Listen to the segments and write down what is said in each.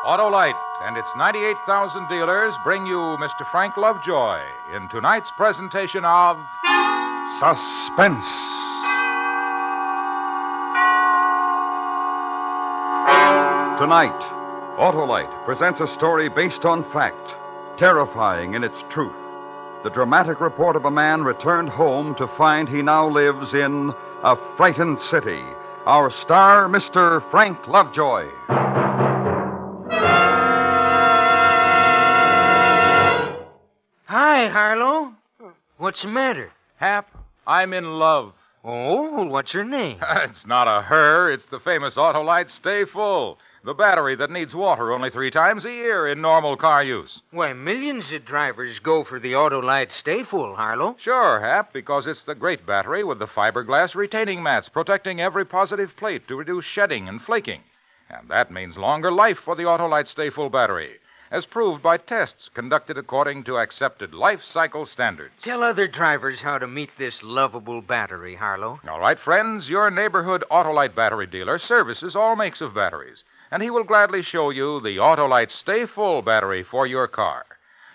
Autolite and its 98,000 dealers bring you Mr. Frank Lovejoy in tonight's presentation of Suspense. Tonight, Autolite presents a story based on fact, terrifying in its truth. The dramatic report of a man returned home to find he now lives in a frightened city. Our star, Mr. Frank Lovejoy. Hi, Harlow. What's the matter? Hap, I'm in love. Oh, what's her name? It's not a her, it's the famous Autolite Stay Full. The battery that needs water only 3 times a year in normal car use. Why, millions of drivers go for the Autolite Stay Full, Harlow. Sure, Hap, because it's the great battery with the fiberglass retaining mats protecting every positive plate to reduce shedding and flaking. And that means longer life for the Autolite Stay Full battery, as proved by tests conducted according to accepted life cycle standards. Tell other drivers how to meet this lovable battery, Harlow. All right, friends, your neighborhood Autolite battery dealer services all makes of batteries, and he will gladly show you the Autolite Stay Full battery for your car.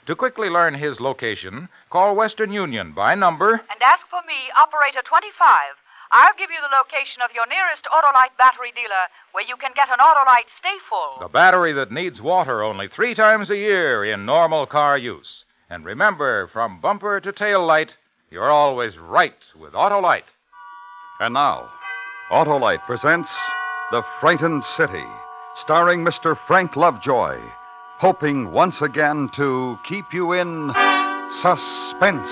To quickly learn his location, call Western Union by number... And ask for me, Operator 25. I'll give you the location of your nearest Autolite battery dealer where you can get an Autolite Stay Full. The battery that needs water only 3 times a year in normal car use. And remember, from bumper to tail light, you're always right with Autolite. And now, Autolite presents The Frightened City, starring Mr. Frank Lovejoy, hoping once again to keep you in suspense.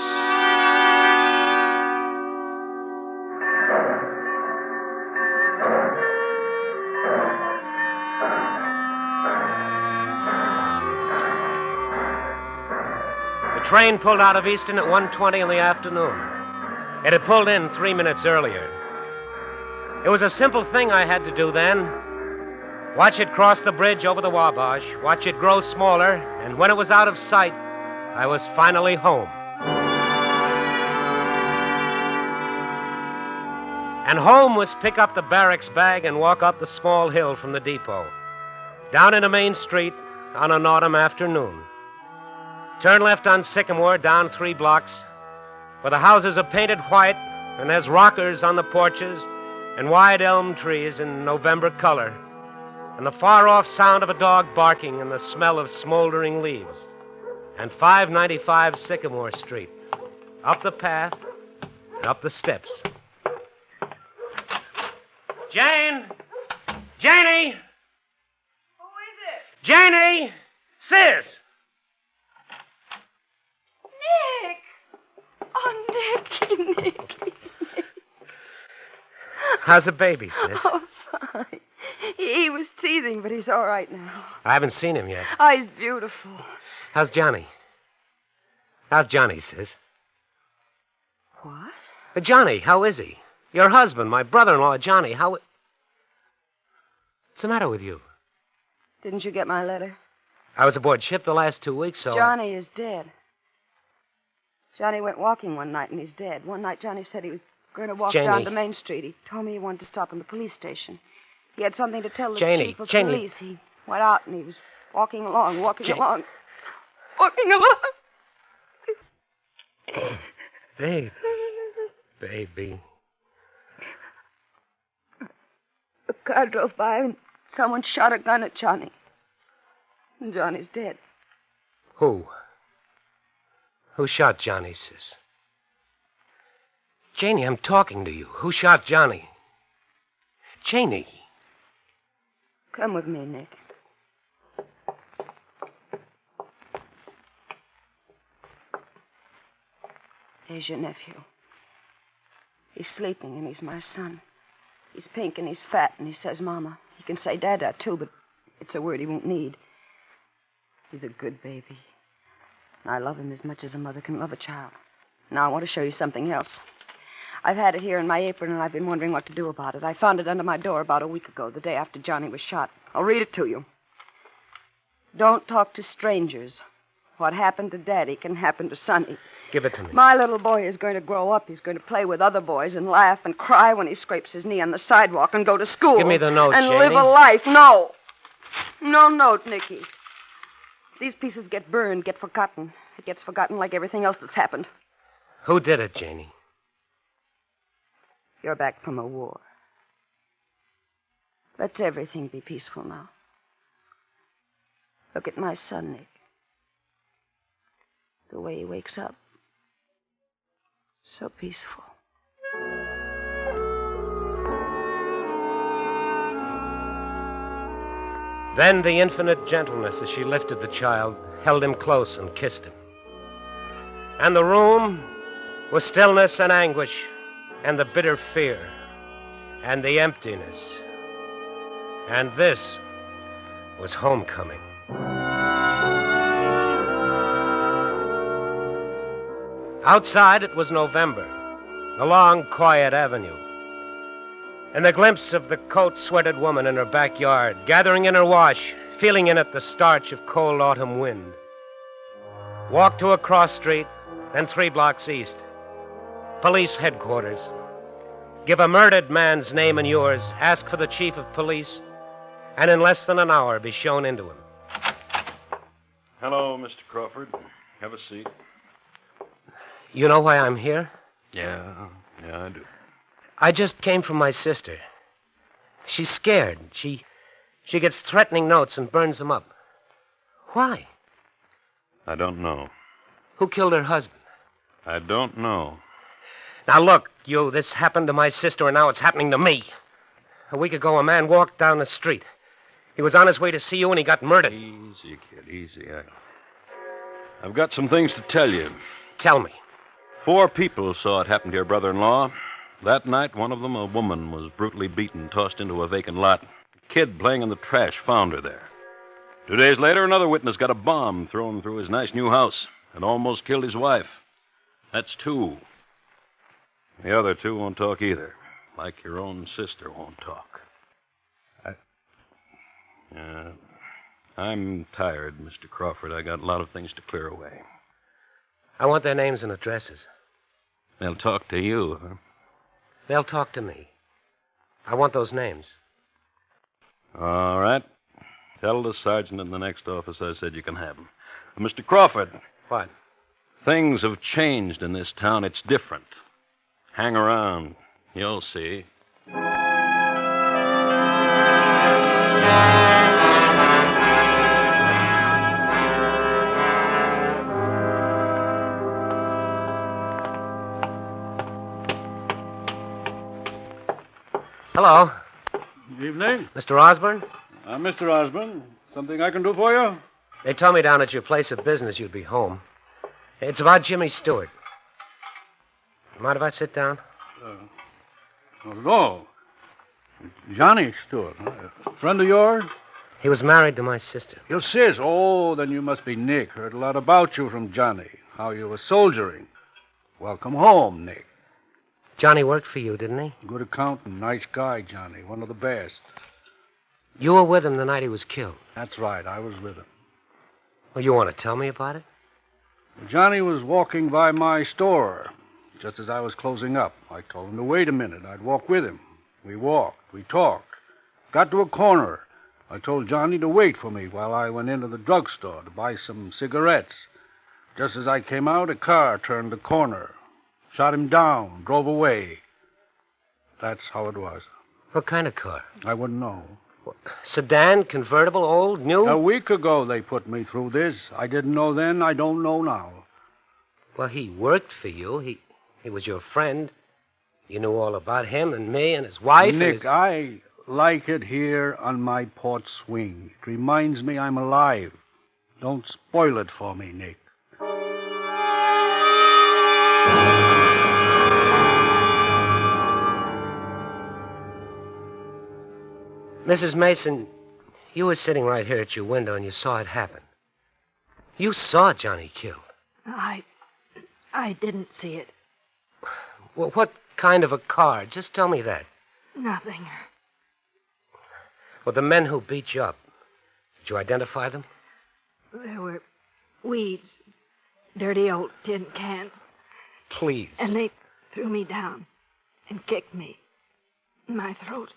The train pulled out of Easton at 1:20 in the afternoon. It had pulled in 3 minutes earlier. It was a simple thing I had to do then. Watch it cross the bridge over the Wabash, watch it grow smaller, and when it was out of sight, I was finally home. And home was pick up the barracks bag and walk up the small hill from the depot, down into Main Street on an autumn afternoon. Turn left on Sycamore, down 3 blocks, where the houses are painted white and there's rockers on the porches and wide elm trees in November color, and the far-off sound of a dog barking and the smell of smoldering leaves. And 595 Sycamore Street, up the path and up the steps. Jane! Janie! Who is it? Janie! Sis! Nick! Oh, Nicky. How's the baby, sis? Oh, fine. He was teething, but he's all right now. I haven't seen him yet. Oh, he's beautiful. How's Johnny? How's Johnny, sis? What? Johnny, how is he? Your husband, my brother-in-law, Johnny, how... What's the matter with you? Didn't you get my letter? I was aboard ship the last 2 weeks, so... Johnny is dead. Johnny went walking one night, and he's dead. One night, Johnny said he was going to walk down to Main Street. He told me he wanted to stop in the police station. He had something to tell the chief of police. He went out, and he was walking along. Baby. A car drove by, and someone shot a gun at Johnny. And Johnny's dead. Who? Who shot Johnny, sis? Janie, I'm talking to you. Who shot Johnny? Janie. Come with me, Nick. There's your nephew. He's sleeping, and he's my son. He's pink, and he's fat, and he says Mama. He can say Dada, too, but it's a word he won't need. He's a good baby. And I love him as much as a mother can love a child. Now, I want to show you something else. I've had it here in my apron, and I've been wondering what to do about it. I found it under my door about a week ago, the day after Johnny was shot. I'll read it to you. Don't talk to strangers. What happened to Daddy can happen to Sonny. Give it to me. My little boy is going to grow up. He's going to play with other boys and laugh and cry when he scrapes his knee on the sidewalk and go to school. Give me the note, and Janie. live a life. No. No note, Nicky. These pieces get burned, get forgotten. It gets forgotten like everything else that's happened. Who did it, Janie? You're back from a war. Let everything be peaceful now. Look at my son, Nick. The way he wakes up. So peaceful. Then the infinite gentleness as she lifted the child, held him close and kissed him. And the room was stillness and anguish, and the bitter fear, and the emptiness. And this was homecoming. Outside, it was November, a long, quiet avenue. And the glimpse of the coat-sweated woman in her backyard, gathering in her wash, feeling in it the starch of cold autumn wind. Walk to a cross street, then 3 blocks east. Police headquarters. Give a murdered man's name and yours, ask for the chief of police, and in less than an hour be shown into him. Hello, Mr. Crawford. Have a seat. You know why I'm here? Yeah, I do. I just came from my sister. She's scared. She gets threatening notes and burns them up. Why? I don't know. Who killed her husband? I don't know. Now, look, this happened to my sister, and now it's happening to me. A week ago, a man walked down the street. He was on his way to see you, and he got murdered. Easy, kid, easy. I've got some things to tell you. Tell me. 4 people saw it happen to your brother-in-law. That night, one of them, a woman, was brutally beaten, tossed into a vacant lot. A kid playing in the trash found her there. 2 days later, another witness got a bomb thrown through his nice new house and almost killed his wife. That's 2. The other 2 won't talk either, like your own sister won't talk. I'm tired, Mr. Crawford. I got a lot of things to clear away. I want their names and addresses. They'll talk to you, huh? They'll talk to me. I want those names. All right. Tell the sergeant in the next office I said you can have them. Mr. Crawford. What? Things have changed in this town. It's different. Hang around. You'll see. Hello. Evening. Mr. Osborne? Mr. Osborne, something I can do for you? They told me down at your place of business you'd be home. It's about Jimmy Stewart. Mind if I sit down? Not at all. Johnny Stewart, huh? A friend of yours? He was married to my sister. Your sis? Oh, then you must be Nick. Heard a lot about you from Johnny. How you were soldiering. Welcome home, Nick. Johnny worked for you, didn't he? Good accountant, nice guy, Johnny. One of the best. You were with him the night he was killed. That's right, I was with him. Well, you want to tell me about it? Johnny was walking by my store just as I was closing up. I told him to wait a minute. I'd walk with him. We walked. We talked. Got to a corner. I told Johnny to wait for me while I went into the drugstore to buy some cigarettes. Just as I came out, a car turned the corner. Shot him down, drove away. That's how it was. What kind of car? I wouldn't know. Sedan, convertible, old, new? A week ago they put me through this. I didn't know then, I don't know now. Well, he worked for you. He was your friend. You knew all about him and me and his wife. Nick, I like it here on my porch swing. It reminds me I'm alive. Don't spoil it for me, Nick. Mrs. Mason, you were sitting right here at your window and you saw it happen. You saw Johnny killed. I didn't see it. Well, what kind of a car? Just tell me that. Nothing. Well, the men who beat you up, did you identify them? There were weeds, dirty old tin cans. Please. And they threw me down and kicked me in my throat.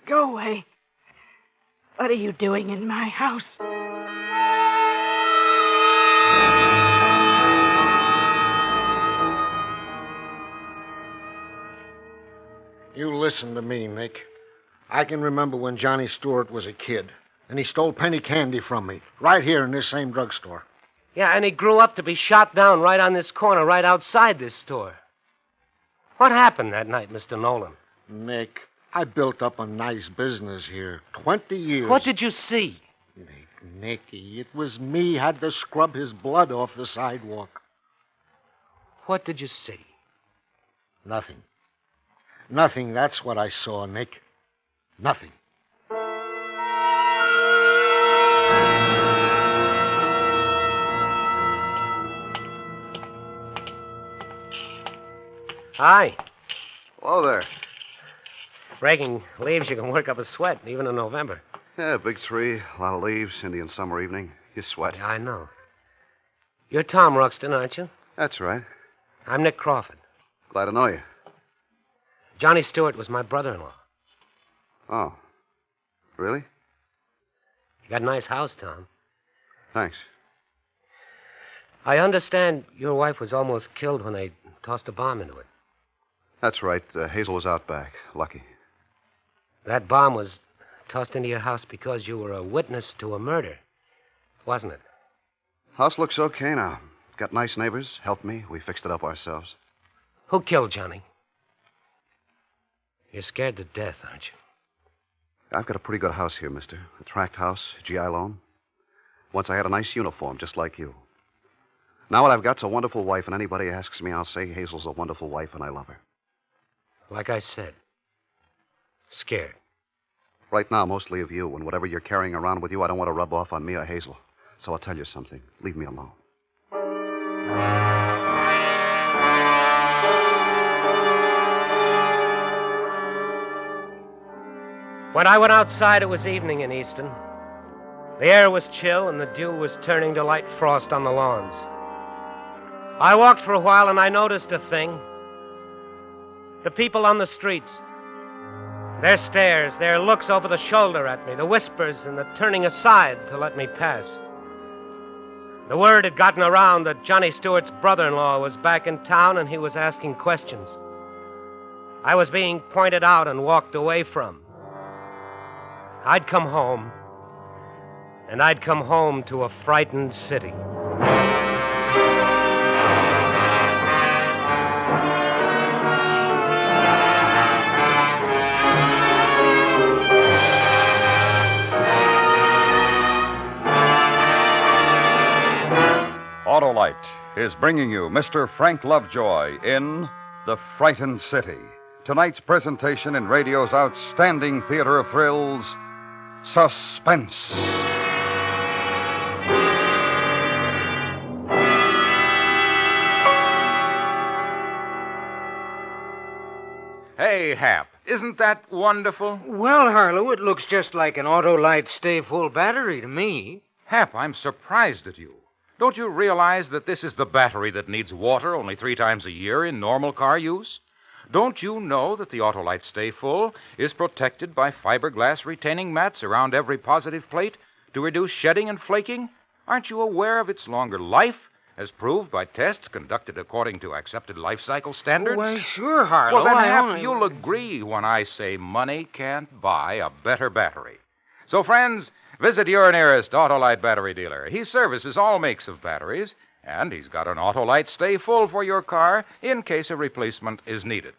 Go away. What are you doing in my house? You listen to me, Nick. I can remember when Johnny Stewart was a kid, and he stole penny candy from me, right here in this same drugstore. Yeah, and he grew up to be shot down right on this corner, right outside this store. What happened that night, Mr. Nolan? Nick, I built up a nice business here. 20 years. What did you see? Nicky, it was me had to scrub his blood off the sidewalk. What did you see? Nothing. Nothing, that's what I saw, Nick. Nothing. Hi. Hello there. Raking leaves, you can work up a sweat, even in November. Yeah, big tree, a lot of leaves, Indian summer evening. You sweat. Yeah, I know. You're Tom Ruxton, aren't you? That's right. I'm Nick Crawford. Glad to know you. Johnny Stewart was my brother-in-law. Oh. Really? You got a nice house, Tom. Thanks. I understand your wife was almost killed when they tossed a bomb into it. That's right. Hazel was out back. Lucky. That bomb was tossed into your house because you were a witness to a murder, wasn't it? House looks okay now. Got nice neighbors. Helped me. We fixed it up ourselves. Who killed Johnny? You're scared to death, aren't you? I've got a pretty good house here, mister. A tract house, GI loan. Once I had a nice uniform, just like you. Now what I've got's a wonderful wife, and anybody asks me, I'll say Hazel's a wonderful wife, and I love her. Like I said, scared. Right now, mostly of you, and whatever you're carrying around with you, I don't want to rub off on me or Hazel. So I'll tell you something. Leave me alone. When I went outside, it was evening in Easton. The air was chill, and the dew was turning to light frost on the lawns. I walked for a while, and I noticed a thing. The people on the streets. Their stares, their looks over the shoulder at me, the whispers and the turning aside to let me pass. The word had gotten around that Johnny Stewart's brother-in-law was back in town, and he was asking questions. I was being pointed out and walked away from. I'd come home, and I'd come home to a frightened city. Autolite is bringing you Mr. Frank Lovejoy in The Frightened City. Tonight's presentation in radio's outstanding theater of thrills, Suspense. Hey, Hap, isn't that wonderful? Well, Harlow, it looks just like an Autolite Stay Full battery to me. Hap, I'm surprised at you. Don't you realize that this is the battery that needs water only 3 times a year in normal car use? Don't you know that the Autolite Stay Full is protected by fiberglass retaining mats around every positive plate to reduce shedding and flaking? Aren't you aware of its longer life, as proved by tests conducted according to accepted life cycle standards? Why, sure, Harlow. Well, then, I Hap, only... you'll agree when I say money can't buy a better battery. So, friends, visit your nearest Autolite battery dealer. He services all makes of batteries, and he's got an Autolite Stay Full for your car in case a replacement is needed.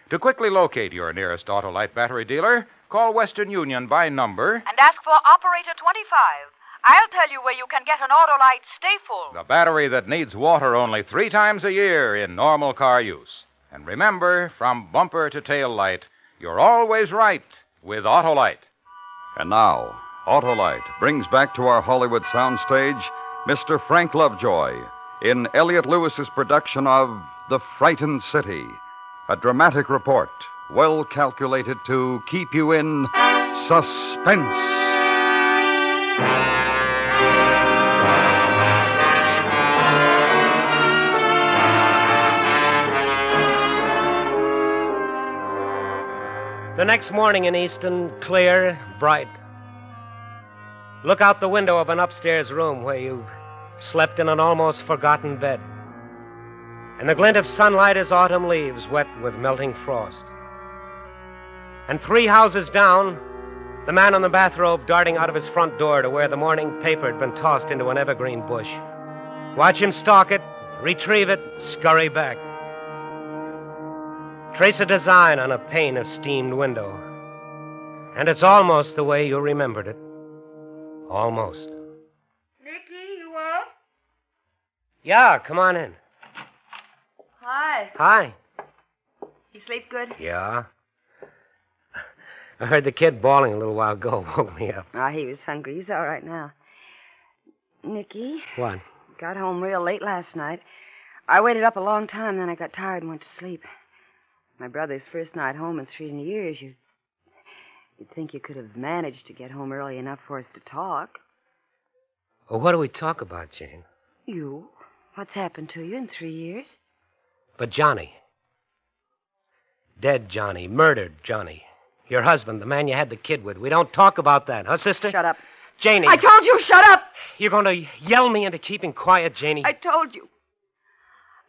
To quickly locate your nearest Autolite battery dealer, call Western Union by number and ask for Operator 25. I'll tell you where you can get an Autolite Stay Full. the battery that needs water only 3 times a year in normal car use. And remember, from bumper to tail light, you're always right with Autolite. And now, Autolite brings back to our Hollywood soundstage Mr. Frank Lovejoy in Elliot Lewis's production of The Frightened City, a dramatic report well calculated to keep you in suspense. The next morning in Easton, clear, bright. Look out the window of an upstairs room where you've slept in an almost forgotten bed. And the glint of sunlight as autumn leaves wet with melting frost. And 3 houses down, the man in the bathrobe darting out of his front door to where the morning paper had been tossed into an evergreen bush. Watch him stalk it, retrieve it, scurry back. Trace a design on a pane of steamed window. And it's almost the way you remembered it. Almost. Nicky, you up? Yeah, come on in. Hi. Hi. You sleep good? Yeah. I heard the kid bawling a little while ago. Woke me up. Oh, he was hungry. He's all right now. Nicky, What? got home real late last night. I waited up a long time, then I got tired and went to sleep. My brother's first night home in 3 years. You'd think you could have managed to get home early enough for us to talk. Well, what do we talk about, Jane? You? What's happened to you in 3 years? But Johnny. Dead Johnny. Murdered Johnny. Your husband, the man you had the kid with. We don't talk about that, huh, sister? Shut up. Janie. I told you, shut up! You're going to yell me into keeping quiet, Janie. I told you.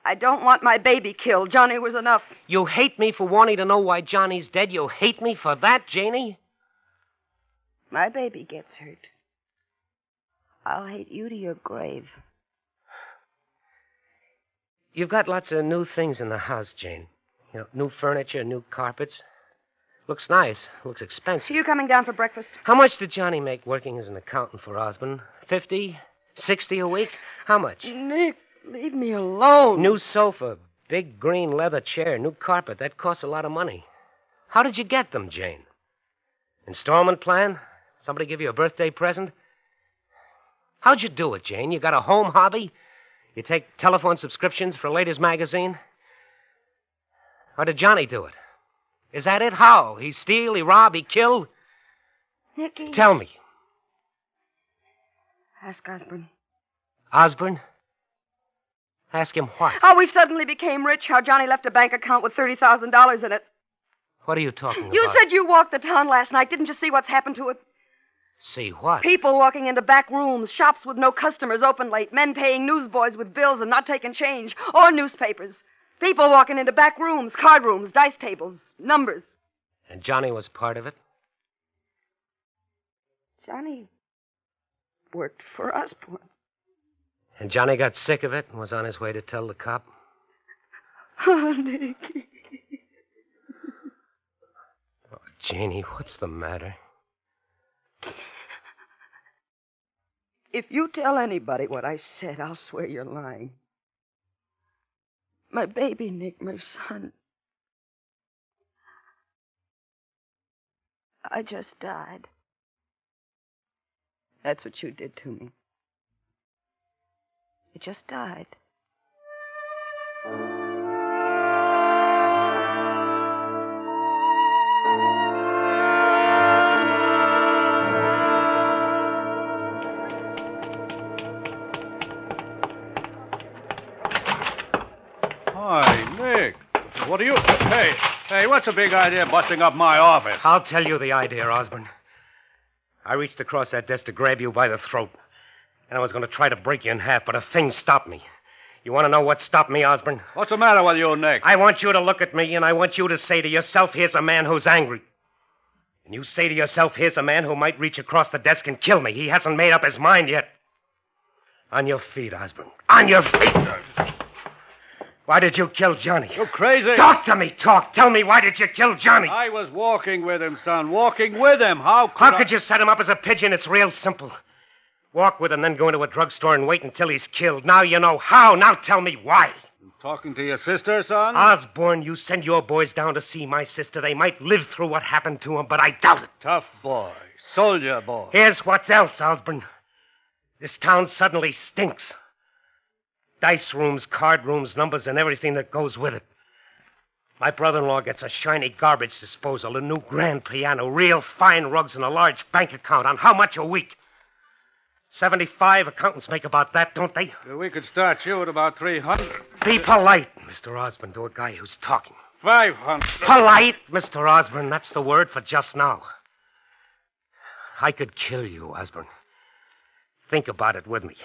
I don't want my baby killed. Johnny was enough. You hate me for wanting to know why Johnny's dead? You hate me for that, Janie? My baby gets hurt. I'll hate you to your grave. You've got lots of new things in the house, Jane. You know, new furniture, new carpets. Looks nice. Looks expensive. Are you coming down for breakfast? How much did Johnny make working as an accountant for Osborne? 50? 60 a week? How much? Nick, leave me alone. New sofa, big green leather chair, new carpet. That costs a lot of money. How did you get them, Jane? Installment plan? Somebody give you a birthday present? How'd you do it, Jane? You got a home hobby? You take telephone subscriptions for Ladies Magazine? Or did Johnny do it? Is that it? How? He steal, he rob, he kill? Nicky. Tell me. Ask Osborne. Osborne? Ask him what? How we suddenly became rich, how Johnny left a bank account with $30,000 in it. What are you talking about? You said you walked the town last night. Didn't you see what's happened to it? See what? People walking into back rooms, shops with no customers open late, men paying newsboys with bills and not taking change, or newspapers. People walking into back rooms, card rooms, dice tables, numbers. And Johnny was part of it? Johnny worked for Osborne. And Johnny got sick of it and was on his way to tell the cop? Oh, Nicky. Oh, Janie, what's the matter? If you tell anybody what I said, I'll swear you're lying. My baby, Nick, my son. I just died. That's what you did to me. It just died. Hi, Nick. What are you... Hey, what's the big idea of busting up my office? I'll tell you the idea, Osborne. I reached across that desk to grab you by the throat. And I was going to try to break you in half, but a thing stopped me. You want to know what stopped me, Osborne? What's the matter with you, Nick? I want you to look at me, and I want you to say to yourself, here's a man who's angry. And you say to yourself, here's a man who might reach across the desk and kill me. He hasn't made up his mind yet. On your feet, Osborne. On your feet! Why did you kill Johnny? You crazy? Talk to me, talk. Tell me, why did you kill Johnny? I was walking with him, son. Walking with him. How could you set him up as a pigeon? It's real simple. Walk with him, then go into a drugstore and wait until he's killed. Now you know how. Now tell me why. Talking to your sister, son? Osborne, you send your boys down to see my sister. They might live through what happened to them, but I doubt it. Tough boy. Soldier boy. Here's what's else, Osborne. This town suddenly stinks. Dice rooms, card rooms, numbers, and everything that goes with it. My brother-in-law gets a shiny garbage disposal, a new grand piano, real fine rugs, and a large bank account. On how much a week? 75 accountants make about that, don't they? We could start you at about 300. Be polite, Mr. Osborne, to a guy who's talking. 500. Polite, Mr. Osborne. That's the word for just now. I could kill you, Osborne. Think about it with me.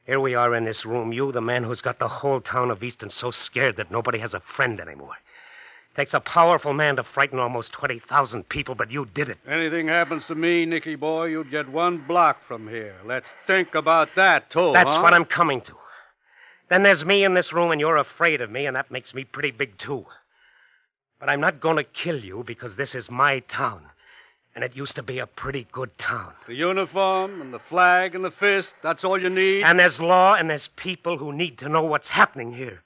Here we are in this room. You, the man who's got the whole town of Easton so scared that nobody has a friend anymore. Takes a powerful man to frighten almost 20,000 people, but you did it. Anything happens to me, Nicky boy, you'd get 1 block from here. Let's think about that, too, That's huh? what I'm coming to. Then there's me in this room, and you're afraid of me, and that makes me pretty big, too. But I'm not going to kill you because this is my town. And it used to be a pretty good town. The uniform and the flag and the fist, that's all you need? And there's law and there's people who need to know what's happening here.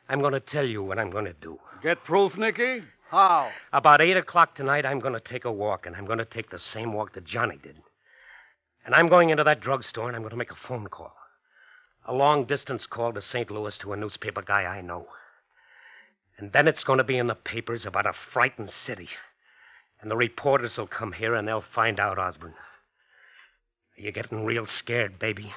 I'm going to tell you what I'm going to do. Get proof, Nicky? How? About 8 o'clock tonight, I'm going to take a walk, and I'm going to take the same walk that Johnny did. And I'm going into that drugstore, and I'm going to make a phone call. A long-distance call to St. Louis to a newspaper guy I know. And then it's going to be in the papers about a frightened city. And the reporters will come here, and they'll find out, Osborne. You're getting real scared, baby.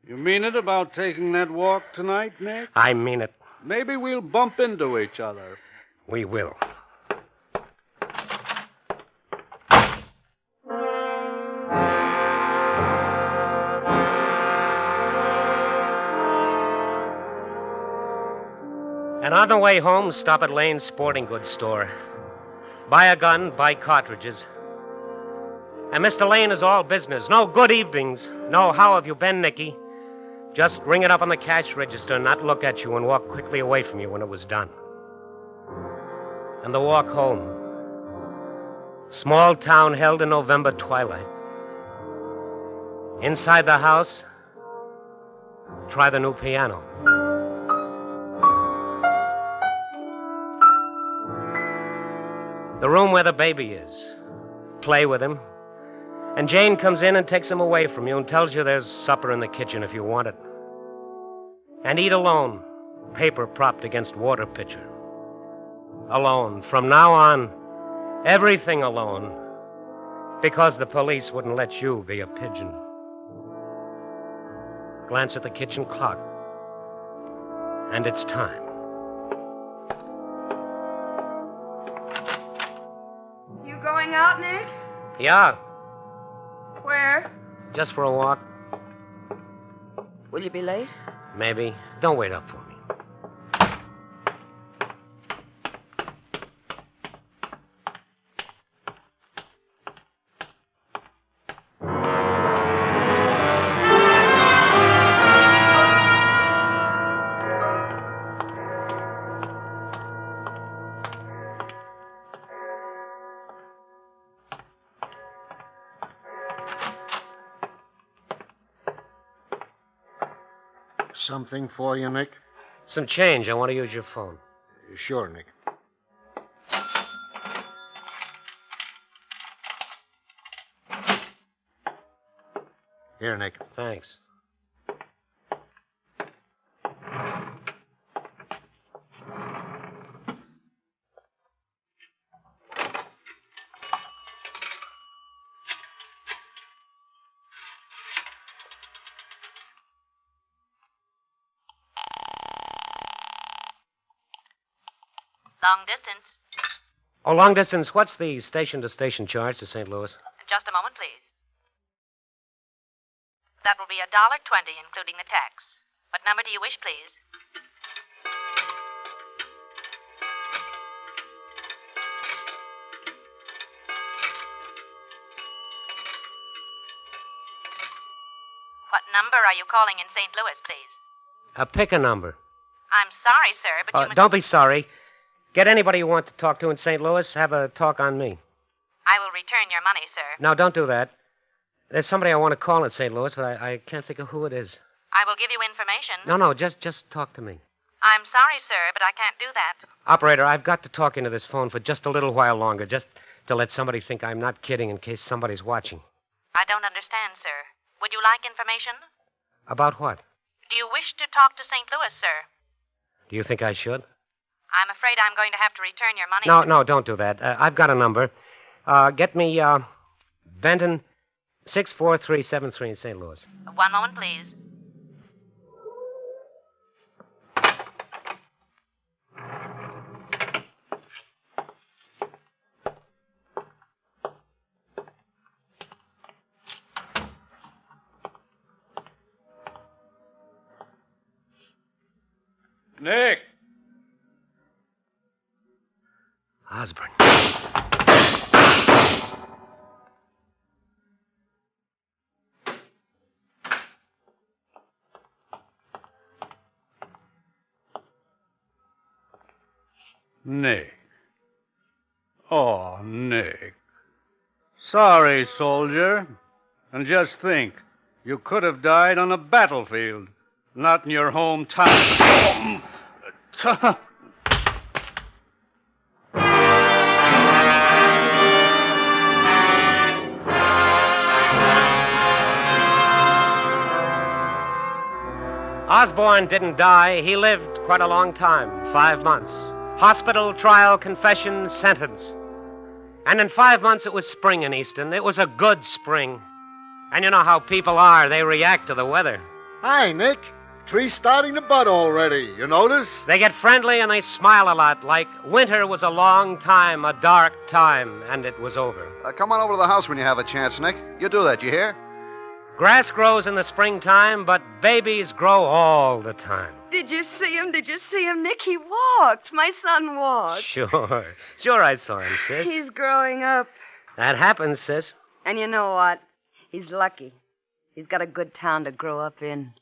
You mean it about taking that walk tonight, Nick? I mean it. Maybe we'll bump into each other. We will. And on the way home, stop at Lane's sporting goods store. Buy a gun, buy cartridges. And Mr. Lane is all business. No good evenings. No, how have you been, Nicky? Just ring it up on the cash register and not look at you and walk quickly away from you when it was done. And the walk home. Small town held in November twilight. Inside the house, try the new piano. The room where the baby is. Play with him. And Jane comes in and takes him away from you and tells you there's supper in the kitchen if you want it. And eat alone. Paper propped against water pitcher. Alone. From now on, everything alone. Because the police wouldn't let you be a pigeon. Glance at the kitchen clock. And it's time. Going out, Nick? Yeah, Where? just for a walk. Will you be late? Maybe. Don't wait up for me. Something for you, Nick? Some change. I want to use your phone. Sure, Nick. Here, Nick. Thanks. Long distance. Oh, long distance. What's the station-to-station charge to St. Louis? Just a moment, please. That will be $1.20, including the tax. What number do you wish, please? What number are you calling in St. Louis, please? Pick a number. I'm sorry, sir, but you must... Don't be sorry. Get anybody you want to talk to in St. Louis. Have a talk on me. I will return your money, sir. No, don't do that. There's somebody I want to call in St. Louis, but I can't think of who it is. I will give you information. No, just talk to me. I'm sorry, sir, but I can't do that. Operator, I've got to talk into this phone for just a little while longer, just to let somebody think I'm not kidding in case somebody's watching. I don't understand, sir. Would you like information? About what? Do you wish to talk to St. Louis, sir? Do you think I should? I'm afraid I'm going to have to return your money. No, don't do that. I've got a number. Get me, Benton 64373 in St. Louis. One moment, please. Nick! Osborne. Nick. Oh, Nick. Sorry, soldier. And just think, you could have died on a battlefield, not in your hometown. Osborne didn't die. He lived quite a long time, 5 months. Hospital, trial, confession, sentence. And in 5 months, it was spring in Easton. It was a good spring. And you know how people are. They react to the weather. Hi, Nick. Tree's starting to bud already. You notice? They get friendly and they smile a lot, like winter was a long time, a dark time, and it was over. Come on over to the house when you have a chance, Nick. You do that, you hear? Grass grows in the springtime, but babies grow all the time. Did you see him? Did you see him, Nick? He walked. My son walked. Sure I saw him, sis. He's growing up. That happens, sis. And you know what? He's lucky. He's got a good town to grow up in.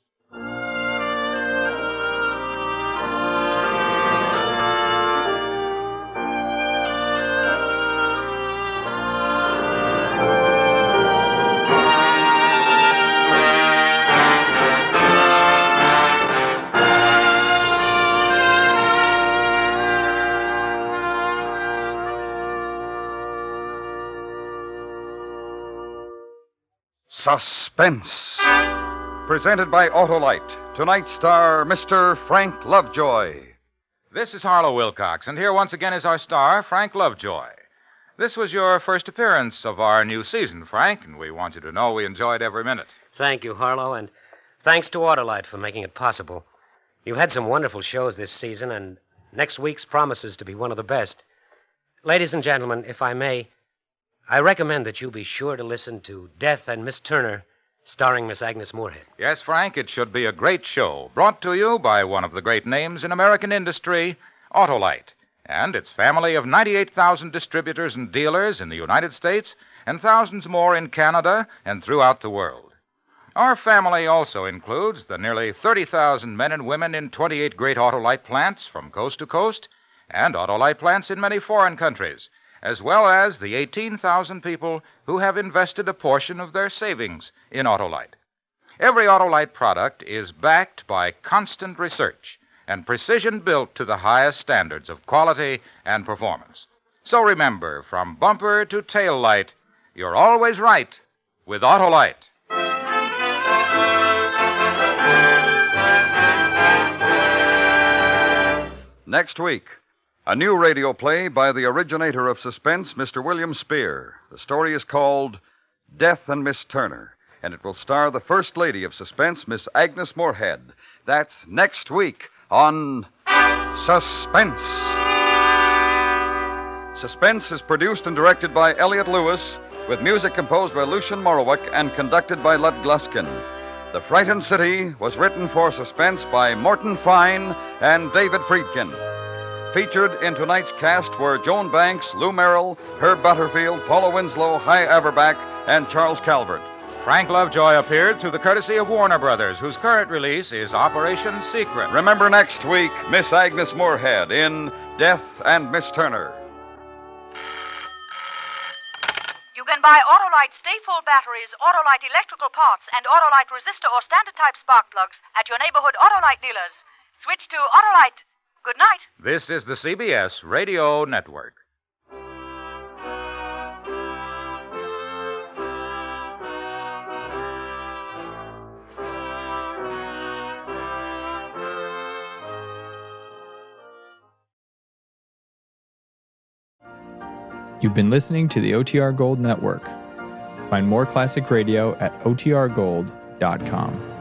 Suspense. Presented by Autolite. Tonight's star, Mr. Frank Lovejoy. This is Harlow Wilcox, and here once again is our star, Frank Lovejoy. This was your first appearance of our new season, Frank, and we want you to know we enjoyed every minute. Thank you, Harlow, and thanks to Autolite for making it possible. You've had some wonderful shows this season, and next week's promises to be one of the best. Ladies and gentlemen, if I may, I recommend that you be sure to listen to Death and Miss Turner, starring Miss Agnes Moorehead. Yes, Frank, it should be a great show, brought to you by one of the great names in American industry, Autolite, and its family of 98,000 distributors and dealers in the United States and thousands more in Canada and throughout the world. Our family also includes the nearly 30,000 men and women in 28 great Autolite plants from coast to coast and Autolite plants in many foreign countries, as well as the 18,000 people who have invested a portion of their savings in Autolite. Every Autolite product is backed by constant research and precision built to the highest standards of quality and performance. So remember, from bumper to tail light, you're always right with Autolite. Next week, a new radio play by the originator of suspense, Mr. William Spear. The story is called Death and Miss Turner, and it will star the First Lady of Suspense, Miss Agnes Moorehead. That's next week on Suspense. Suspense is produced and directed by Elliott Lewis, with music composed by Lucian Morowick and conducted by Lud Gluskin. The Frightened City was written for Suspense by Morton Fine and David Friedkin. Featured in tonight's cast were Joan Banks, Lou Merrill, Herb Butterfield, Paula Winslow, Hy Averback, and Charles Calvert. Frank Lovejoy appeared through the courtesy of Warner Brothers, whose current release is Operation Secret. Remember next week, Miss Agnes Moorehead in Death and Miss Turner. You can buy Autolite Stay-Full batteries, Autolite electrical parts, and Autolite resistor or standard-type spark plugs at your neighborhood Autolite dealers. Switch to Autolite. Good night. This is the CBS Radio Network. You've been listening to the OTR Gold Network. Find more classic radio at otrgold.com.